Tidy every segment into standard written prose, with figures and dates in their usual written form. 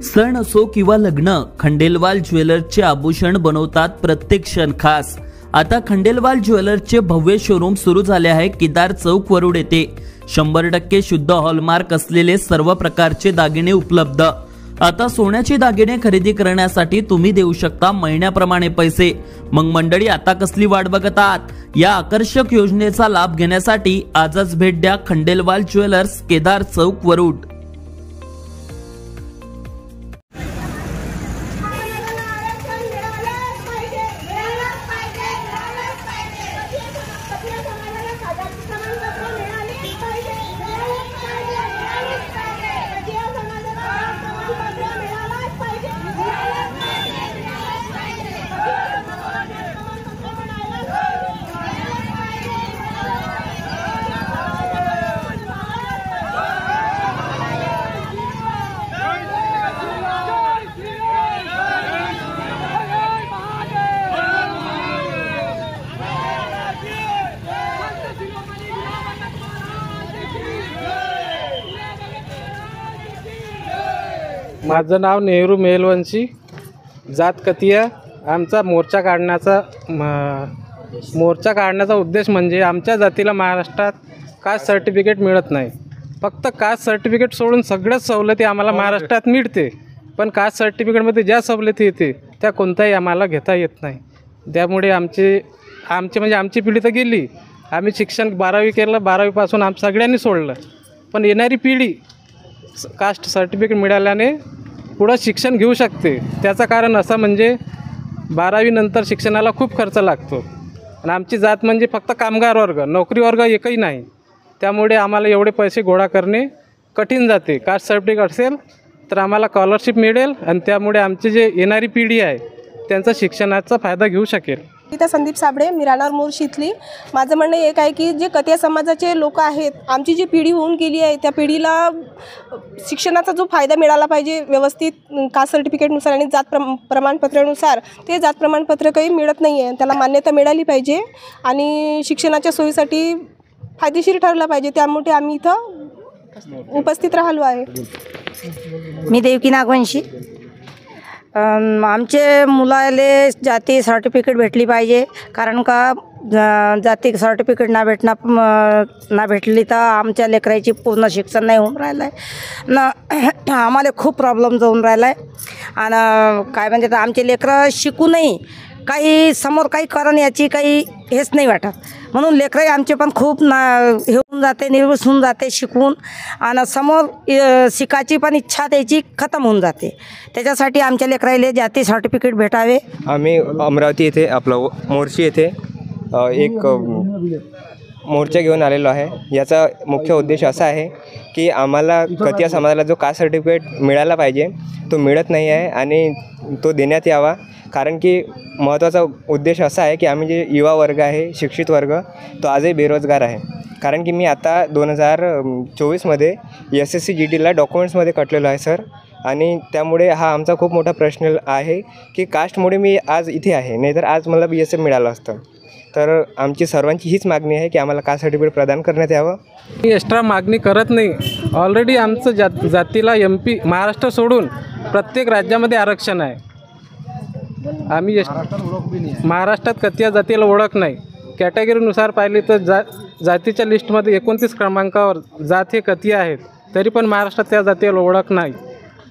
सण असो किंवा लग्न, खंडेलवाल ज्वेलर्सचे आभूषण बनवतात प्रत्येक क्षण खास। आता खंडेलवाल ज्वेलर्सचे भव्य शोरूम सुरू झाले आहे केदार चौक वरुड येथे। 100% शुद्ध हॉलमार्क असलेले सर्व प्रकारचे दागिने उपलब्ध। आता सोन्याचे दागिने खरेदी करण्यासाठी तुम्ही देऊ शकता महिन्याप्रमाणे पैसे। मग मंडळी, आता कसली वाट बघत आहात? या आकर्षक योजनेचा लाभ घेण्यासाठी आजच भेट द्या खंडेलवाल ज्वेलर्स, केदार चौक वरुड। माझं नाव नेहरू मेहलवंशी, जात कतिया। आमचा मोर्चा काढण्याचा उद्देश म्हणजे आमच्या जातीला महाराष्ट्रात कास्ट सर्टिफिकेट मिळत नाही। फक्त कास्ट सर्टिफिकेट सोडून सगळ्याच सवलती आम्हाला महाराष्ट्रात मिळते, पण कास्ट सर्टिफिकेटमध्ये ज्या सवलती येते त्या कोणत्याही आम्हाला घेता येत नाही। त्यामुळे आमची पिढी तर गेली। आम्ही शिक्षण 12वी केलं, 12वीपासून सगळ्यांनी सोडलं, पण येणारी पिढी कास्ट सर्टिफिकेट मिळाल्याने पुढं शिक्षण घेऊ शकते। त्याचं कारण असं म्हणजे 12वी नंतर शिक्षणाला खूप खर्च लागतो आणि आमची जात म्हणजे फक्त कामगार वर्ग, नोकरी वर्ग एकही नाही। त्यामुळे आम्हाला एवढे पैसे गोळा करणे कठीण जाते। कास्ट सर्टिफिकेट असेल तर आम्हाला स्कॉलरशिप मिळेल आणि त्यामुळे आमची जे येणारी पिढी आहे त्यांचा शिक्षणाचा फायदा घेऊ शकेल। गीता संदीप साबळे, मी राहणार मोर्शी इथली। माझं म्हणणं एक आहे की जे कतिया समाजाचे लोक आहेत, आमची जी पिढी होऊन गेली आहे त्या पिढीला शिक्षणाचा जो फायदा मिळाला पाहिजे व्यवस्थित कास्ट सर्टिफिकेटनुसार आणि जात प्रमाणपत्रानुसार, ते जात प्रमाणपत्र काही मिळत नाही आहे। त्याला मान्यता मिळाली पाहिजे आणि शिक्षणाच्या सोयीसाठी फायदेशीर ठरलं पाहिजे। त्यामुळे आम्ही इथं उपस्थित राहिलो आहे। मी देवकी नागवंशी। आमचे मुलाले जाती सर्टिफिकेट भेटली पाहिजे, कारण का जाती सर्टिफिकेट ना भेटली तर आमच्या लेकराची पूर्ण शिक्षण नाही होऊन राहिलं आहे ना। आम्हाला खूप प्रॉब्लेम जाऊन राहिला आहे आणि काय म्हणजे आमचे लेकरं शिकूनही काही समोर काही कारण याची काही हेच नाही वाटत, म्हणून लेकरं आमचे पण खूप हे होऊन जाते, निर्वस होऊन जाते शिकून, आणि समोर शिकायची पण इच्छा त्याची खतम होऊन जाते। त्याच्यासाठी आमच्या लेकराला जाती सर्टिफिकेट भेटावे। आम्ही अमरावती येथे आपलं मोर्शी येथे एक मोर्चा घेऊन आलेलो आहे। याचा मुख्य उद्देश असा आहे की आम्हाला कतिया समाजाला जो कास्ट सर्टिफिकेट मिळाला पाहिजे तो मिळत नाही आहे आणि तो देण्यात यावा। कारण की महत्त्वाचा उद्देश असा आहे की आम्ही जे युवा वर्ग आहे, शिक्षित वर्ग, तो आजही बेरोजगार आहे। कारण की मी आता 2024मध्ये SSC GDला डॉक्युमेंट्समध्ये कटलेलो आहे सर, आणि त्यामुळे हा आमचा खूप मोठा प्रश्न आहे की कास्टमुळे मी आज इथे आहे, नाहीतर आज मला BSF मिळालं असतं। तर आमची सर्वांची हीच मागणी आहे की आम्हाला कास्ट सर्टिफिकेट प्रदान करण्यात यावं। मी एक्स्ट्रा मागणी करत नाही। ऑलरेडी आमचं जातीला MP महाराष्ट्र सोडून प्रत्येक राज्यामध्ये आरक्षण आहे। आम्ही महाराष्ट्रात कतिया जातीला ओळख नाही। कॅटेगरीनुसार पाहिली तर जातीच्या लिस्टमध्ये 29 क्रमांकावर जात हे कतिया आहेत, तरी पण महाराष्ट्रात त्या जातीला ओळख नाही।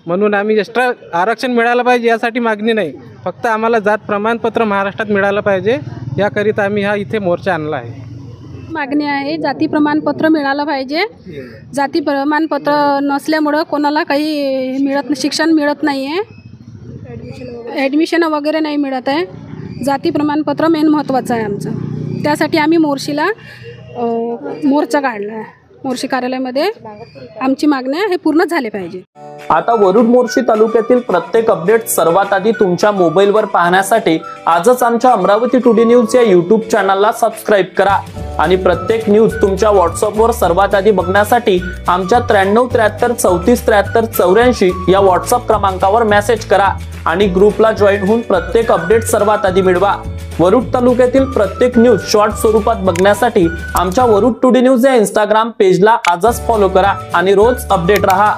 म्हणून आम्ही एक्स्ट्रा आरक्षण मिळालं पाहिजे यासाठी मागणी नाही, फक्त आम्हाला जात प्रमाणपत्र महाराष्ट्रात मिळालं पाहिजे याकरिता आम्ही हा इथे मोर्चा आणला आहे। मागणी आहे जाती प्रमाणपत्र मिळालं पाहिजे। जाती प्रमाणपत्र नसल्यामुळं कोणाला काही शिक्षण मिळत नाही आहे, ॲडमिशन वगैरे नाही मिळत आहे। जाती प्रमाणपत्र मेन महत्त्वाचं आहे आमचं, त्यासाठी आम्ही मोर्शीला मोर्चा काढला आहे। मोर्शी कार्यालयामध्ये आमची मागणी हे पूर्ण झाले पाहिजे। आता वरुड मोर्शी तालुक्यातील प्रत्येक अपडेट सर्वात आधी तुमच्या मोबाईलवर पाहण्यासाठी आजच आमच्या अमरावती टुडे न्यूज या YouTube चॅनलला सबस्क्राईब करा आणि प्रत्येक न्यूज तुमच्या व्हॉट्सअपवर सर्वात आधी बघण्यासाठी आमच्या 93 73 34 73 84 या व्हॉट्सअप क्रमांकावर मेसेज करा आणि ग्रुपला जॉईन होऊन प्रत्येक अपडेट सर्वात आधी मिळवा। वरुड तालुक्यातील प्रत्येक न्यूज शॉर्ट स्वरूपात बघण्यासाठी आमच्या वरुड टुडे न्यूज या Instagram पेजला आजच फॉलो करा आणि रोज अपडेट रहा।